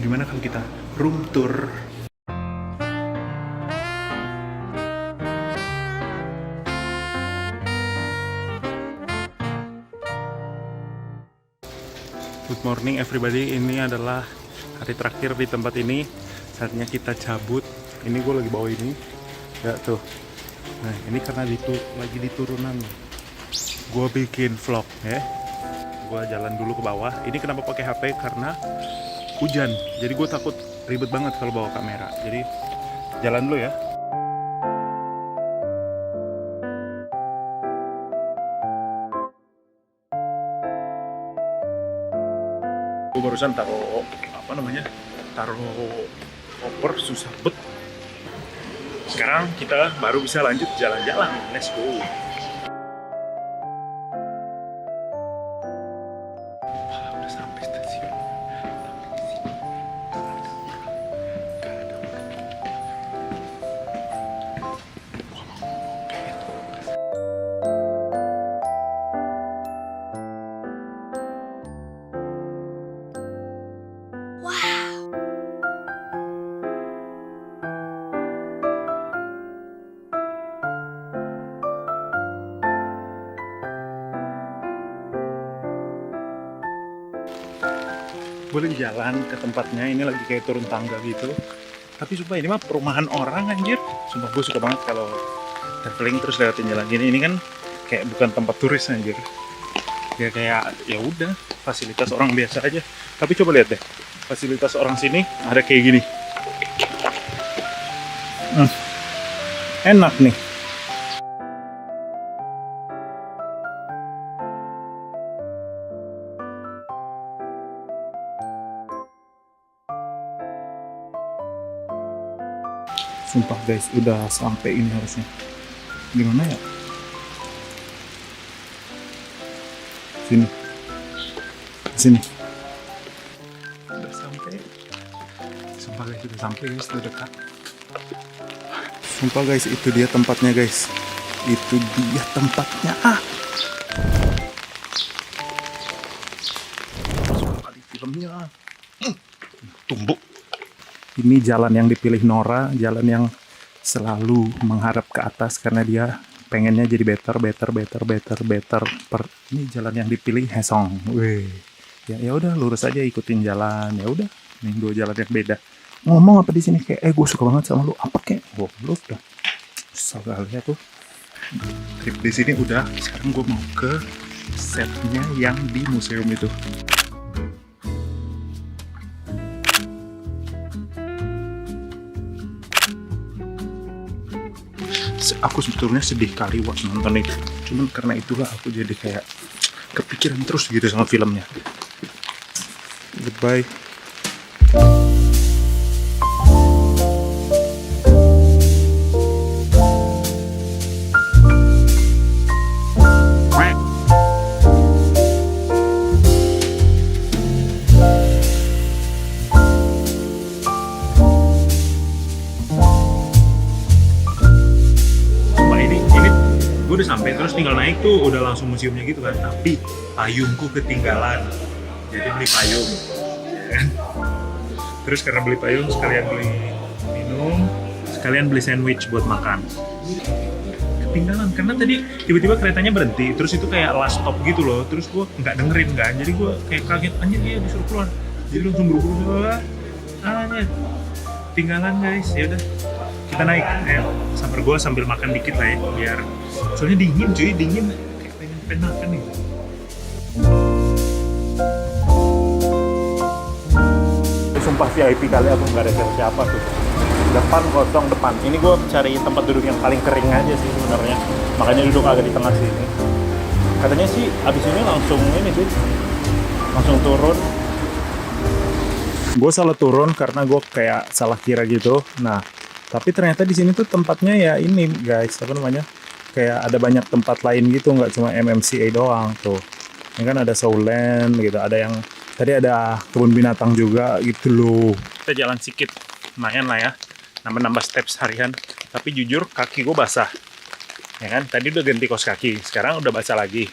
Gimana kalau kita room tour? Good morning everybody, ini adalah hari terakhir di tempat ini. Saatnya kita cabut. Ini gue lagi bawa ini, ya tuh. Nah ini karena lagi di turunan. Gue bikin vlog ya. Gue jalan dulu ke bawah. Ini kenapa pakai HP? Karena hujan. Jadi gue takut ribet banget kalau bawa kamera. Jadi jalan dulu ya. Gue barusan taruh taruh koper, susah bet. Sekarang kita baru bisa lanjut jalan-jalan. Let's go. Udah sampai stasiun. Gue lagi jalan ke tempatnya, ini lagi kayak turun tangga gitu. Tapi sumpah ini mah perumahan orang anjir. Sumpah gue suka banget kalau traveling terus lewatin jalan gini. Ini kan kayak bukan tempat turis anjir. Ya kayak ya udah fasilitas orang biasa aja. Tapi coba lihat deh, fasilitas orang sini ada kayak gini. Enak nih. Sumpah guys, udah sampai ini harusnya. Gimana ya? Sini. Sini. Udah sampai. Sumpah guys, udah sampai guys, udah dekat. Sumpah guys, itu dia tempatnya guys. Itu dia tempatnya. Sumpah kali filmnya. Tumbuk. Ini jalan yang dipilih Nora, jalan yang selalu mengharap ke atas karena dia pengennya jadi better. Ini jalan yang dipilih Hesong. Weh. Ya udah lurus aja, ikutin jalan. Ya udah, nih gue jalan yang beda. Ngomong apa di sini kayak gue suka banget sama lu. Apa kayak? Lu udah. Susah kali ya tuh. Trip di sini udah. Sekarang gue mau ke setnya yang di museum itu. Aku sebetulnya sedih kali waktu nonton itu, cuman karena itulah aku jadi kayak kepikiran terus gitu sama filmnya. Goodbye. Gue udah sampai, terus tinggal naik tuh udah langsung museumnya gitu kan, tapi payungku ketinggalan, jadi beli payung kan. Terus karena beli payung sekalian beli minum, sekalian beli sandwich buat makan. Ketinggalan karena tadi tiba-tiba keretanya berhenti, terus itu kayak last stop gitu loh, terus gue nggak dengerin kan, jadi gue kayak kaget anjir dia disuruh keluar, jadi langsung buru-buru anjir tinggalan guys. Ya udah kita naik, sambil gue sambil makan dikit lah ya, biar soalnya dingin cuy, dingin kayak pengen makan nih. Sumpah VIP kali aku nggak ada siapa tuh. Depan kosong depan. Ini gue cari tempat duduk yang paling kering aja sih sebenarnya. Makanya duduk agak di tengah sini. Katanya sih abis ini langsung ini sih, langsung turun. Gue salah turun karena gue kayak salah kira gitu. Nah, tapi ternyata di sini tuh tempatnya ya ini guys, apa namanya? Kayak ada banyak tempat lain gitu, nggak cuma MMCA doang tuh. Ini kan ada Soulland gitu, ada yang tadi ada kebun binatang juga gitu loh. Kita jalan sedikit, lumayan lah ya, nambah-nambah steps harian. Tapi jujur kaki gue basah, ya kan? Tadi udah ganti kaos kaki, sekarang udah basah lagi.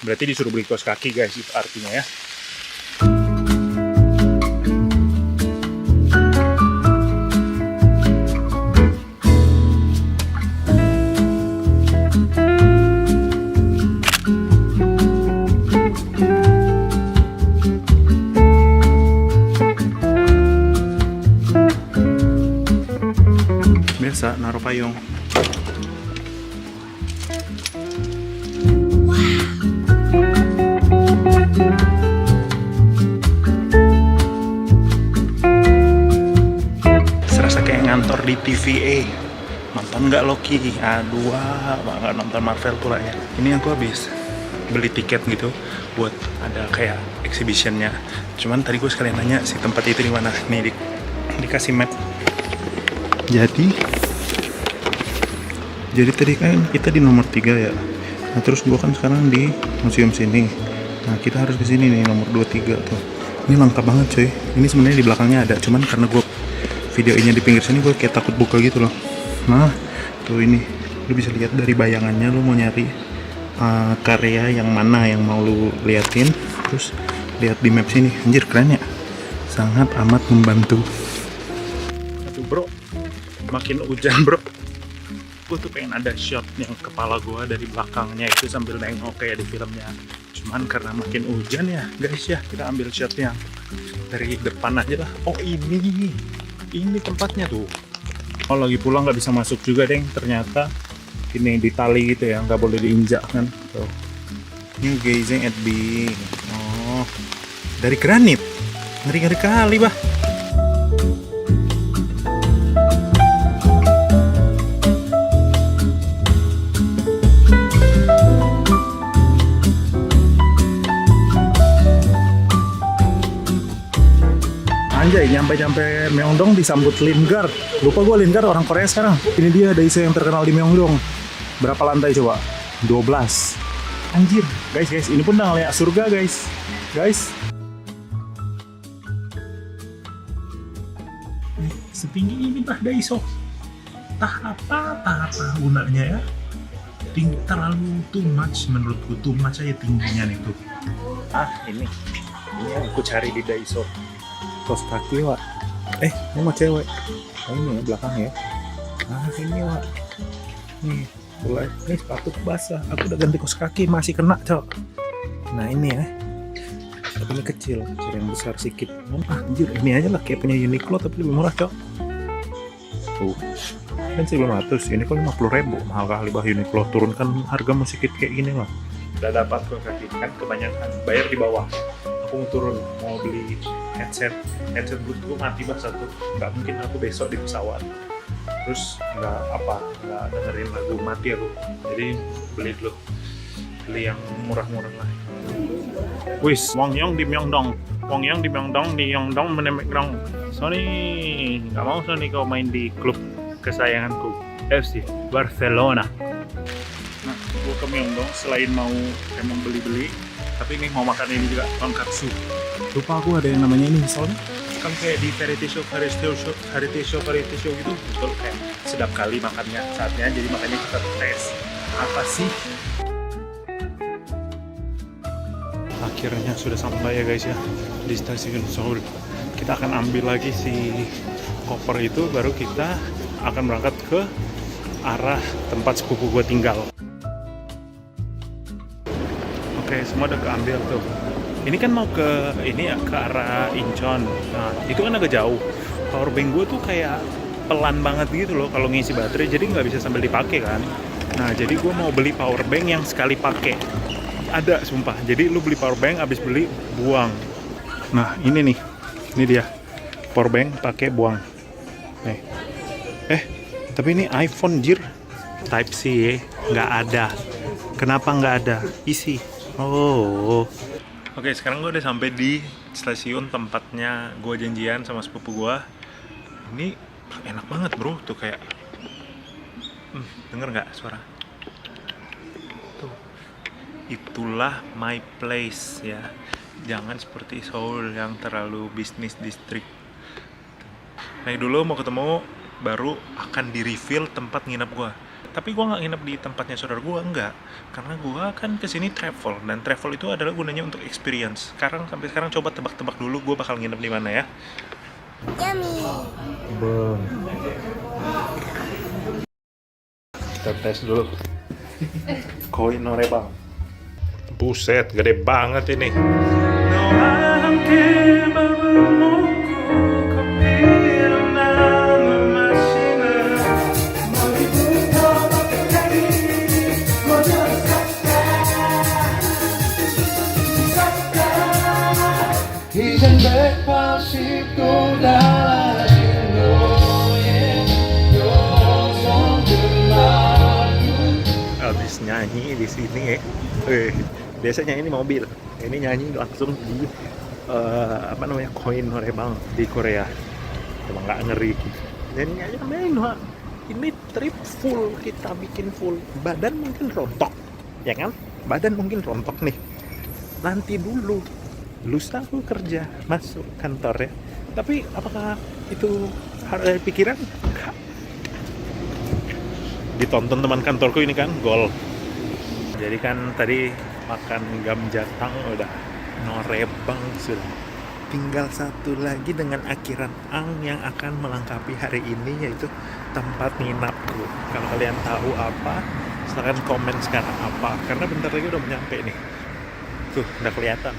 Berarti disuruh beli kaos kaki guys, itu artinya ya. biasa naruh payung. Serasa kayak ngantor di TVA. Nonton nggak Loki? Aduh, nggak nonton Marvel pula ya. Ini aku habis beli tiket gitu buat ada kayak exhibitionnya. Cuman tadi gue sekalian nanya si tempat itu di mana. Nih dikasih map. Jadi tadi kan kita di nomor 3 ya. Nah terus gue kan sekarang di museum sini. Nah kita harus ke sini nih nomor 23 tuh. Ini lengkap banget coy. Ini sebenarnya di belakangnya ada. Cuman karena gue videonya di pinggir sini gue kayak takut buka gitu loh. Nah tuh ini lu bisa lihat dari bayangannya, lu mau nyari karya yang mana yang mau lu liatin, terus lihat di map sini. Anjir keren ya, sangat amat membantu. Aduh bro, makin hujan bro. Gue tuh pengen ada shot yang kepala gue dari belakangnya itu sambil nengok kayak di filmnya. Cuman karena makin hujan ya guys ya, kita ambil shot yang dari depan aja lah. Oh ini tempatnya tuh. Oh lagi pulang nggak bisa masuk juga deng, ternyata ini di tali gitu ya, nggak boleh diinjak kan. Tuh. New gazing at being. Oh dari granit, ngeri kali bah. Anjay, nyampe Myeongdong disambut Lingard. Lupa gue Lingard orang Korea sekarang. Ini dia Daiso yang terkenal di Myeongdong. Berapa lantai coba? 12. Anjir, guys, ini pun udah ngeliat surga guys. Setinggi ini bah Daiso. Tah apa gunanya ya? Terlalu too much menurutku, too much aja tingginya nih tuh. Ini yang aku cari di Daiso. Kos kaki wak. Ini mau cewek. Ini ya belakang ya. Ini wak. Nih, mulai. Ini sepatu basah. Aku udah ganti kos kaki masih kena cok. Nah ini ya. Tapi ini kecil yang besar sedikit. Anjir, ini aja lah kayak punya Uniqlo tapi lebih murah cok. Tuh. Kan 1.500. Ini kok 50.000. Mahal kali bah Uniqlo. Turunkan harga sedikit kayak gini lah. Udah dapat kos kaki kan kebanyakan. Bayar di bawah. Aku mau turun mau beli headset Bluetooth mati bah satu, nggak mungkin aku besok di pesawat terus nggak dengerin lagu mati aku, jadi beli yang murah-murah lah. Wis Wong Yang di Myeongdong menemek dong. Sony nggak mau Sony kau main di klub kesayanganku FC Barcelona. Nah gue ke Myeongdong selain mau emang beli tapi ini mau makan ini juga, tonkatsu. Lupa aku ada yang namanya ini, soalnya kan kayak di variety show gitu, betul kayak sedap kali makannya saatnya, jadi makanya kita tes apa sih. Akhirnya sudah sampai ya guys ya di stasiun Seoul. Kita akan ambil lagi si koper itu, baru kita akan berangkat ke arah tempat sepupu gue tinggal. Oke, semua udah keambil tuh. Ini kan mau ke arah Incheon. Nah, itu kan agak jauh. Power bank gue tuh kayak pelan banget gitu loh kalau ngisi baterai, jadi nggak bisa sambil dipakai kan. Nah, jadi gue mau beli power bank yang sekali pakai. Ada, sumpah. Jadi lu beli power bank, abis beli buang. Nah, ini nih. Ini dia. Power bank pakai buang. Tapi ini iPhone jir. Type C ya, nggak ada. Kenapa nggak ada? Isi. Oke, sekarang gue udah sampai di stasiun tempatnya gue janjian sama sepupu gue. Ini enak banget bro, tuh kayak denger nggak suara? Tuh, itulah my place ya. Jangan seperti Seoul yang terlalu bisnis district. Naik dulu mau ketemu, baru akan di-reveal tempat nginep gue. Tapi gue nggak nginep di tempatnya saudara gue, enggak. Karena gue kan kesini travel, dan travel itu adalah gunanya untuk experience. Sampai sekarang coba tebak-tebak dulu gue bakal nginep di mana ya. Yummy. Kita tes dulu. Koin norebang. Buset, gede banget ini. 180도 달라진 너의 표정 Habis nyanyi di sini ya. Biasanya ini mobil. Ini nyanyi langsung di koin Norebang di Korea. Emang nggak ngeri. Dan nyanyi main Wak. Ini trip full, kita bikin full. Badan mungkin rontok, ya kan? Badan mungkin rontok nih. Nanti dulu, lusa aku kerja, masuk kantor ya. Tapi apakah itu ada pikiran? Enggak. Ditonton teman kantorku ini kan, gol. Jadi kan tadi makan gamjatang udah, Norebang sudah. Tinggal satu lagi dengan akhiran ang yang akan melengkapi hari ini, yaitu tempat nginapku. Kalau kalian tahu apa, silahkan komen sekarang apa, karena bentar lagi udah nyampe nih. Tuh, udah kelihatan.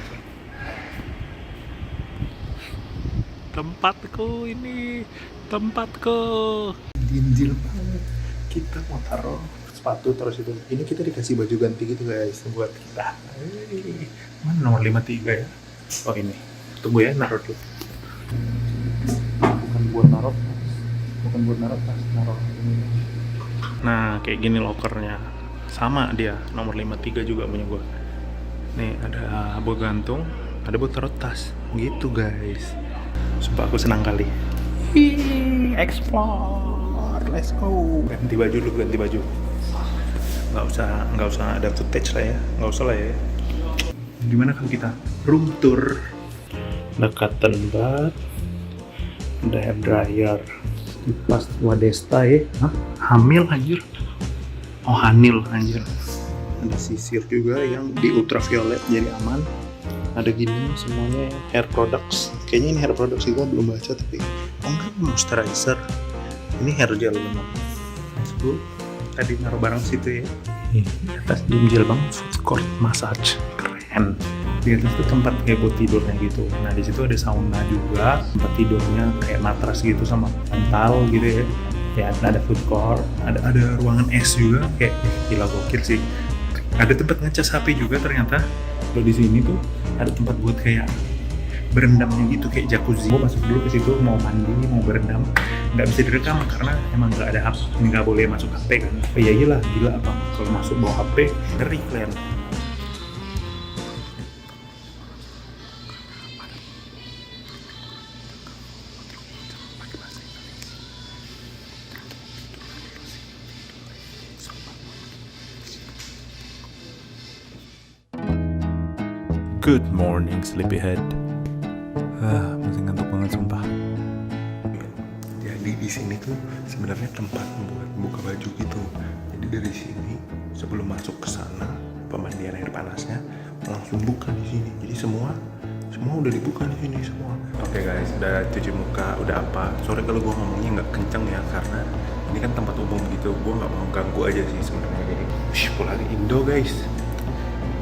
Tempatku ini, tempatku. Dinjil banget. Kita mau taruh sepatu terus itu. Ini kita dikasih baju ganti gitu guys buat kita. Mana nomor 53 ya? Oh ini. Tunggu ya, naruh dulu. Bukan buat naruh tas, naruh ini. Nah, kayak gini lokernya. Sama dia, nomor 53 juga punya gua. Nih, ada buat gantung, ada buat taruh tas. Gitu guys. Sumpah aku senang kali. Explore, let's go. Ganti baju dulu, ganti baju. Nggak usah ada footage lah ya, nggak usah lah ya. Gimana kalau kita room tour? Dekatan banget. Ada hair dryer, kipas Wadesta ya. Hah? Hamil anjir. Oh Hanil anjir. Ada sisir juga yang di ultraviolet jadi aman. Ada gini semuanya hair products. Kayaknya ini hair products juga belum baca tapi enggak, moisturizer. Ini hair gel memang. Let's go. Tadi naruh barang situ ya. Di atas Dinjil bang, food court massage. Keren. Di atas itu tempat kayak buat tidurnya gitu. Nah di situ ada sauna juga, tempat tidurnya kayak matras gitu sama bantal gitu ya. Ya ada food court, ada ruangan es juga, kayak gila gokil sih. Ada tempat ngecas HP juga ternyata. Kalau di sini tuh ada tempat buat kayak berendamnya gitu, kayak jacuzzi. Gue masuk dulu ke situ mau mandi, mau berendam, nggak bisa direkam karena emang nggak ada HP, nggak boleh masuk HP kan. Oh iya gila apa? Kalau masuk bawa HP ngeri kalian. Good morning, sleepyhead. Masih ngantuk banget sumpah. Jadi di sini tuh sebenarnya tempat buat buka baju gitu. Jadi dari sini sebelum masuk ke sana pemandian air panasnya langsung buka di sini. Jadi semua udah dibuka di sini semua. Oke guys, udah cuci muka, udah apa? Sorry kalau gua ngomongnya nggak kenceng ya karena ini kan tempat umum gitu. Gua nggak mau ganggu aja sih sebenarnya. Jadi pulang Indo guys.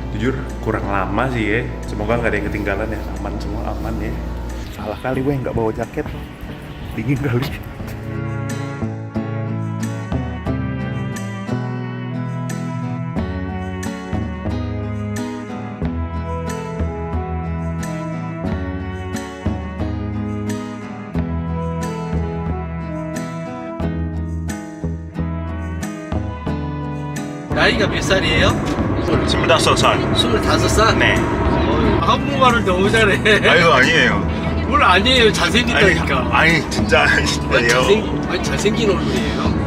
Jujur kurang lama sih ya, semoga nggak ada yang ketinggalan ya, aman semua aman ya. Salah kali gue nggak bawa jaket, dingin kali. 나이가 몇 살이에요? 25살. 25살? 네. 한국말을 너무 잘해. 아유 아니에요. 뭘 아니에요. 잘생긴다니까. 아니 진짜 아니에요. 잘생긴 얼굴이에요.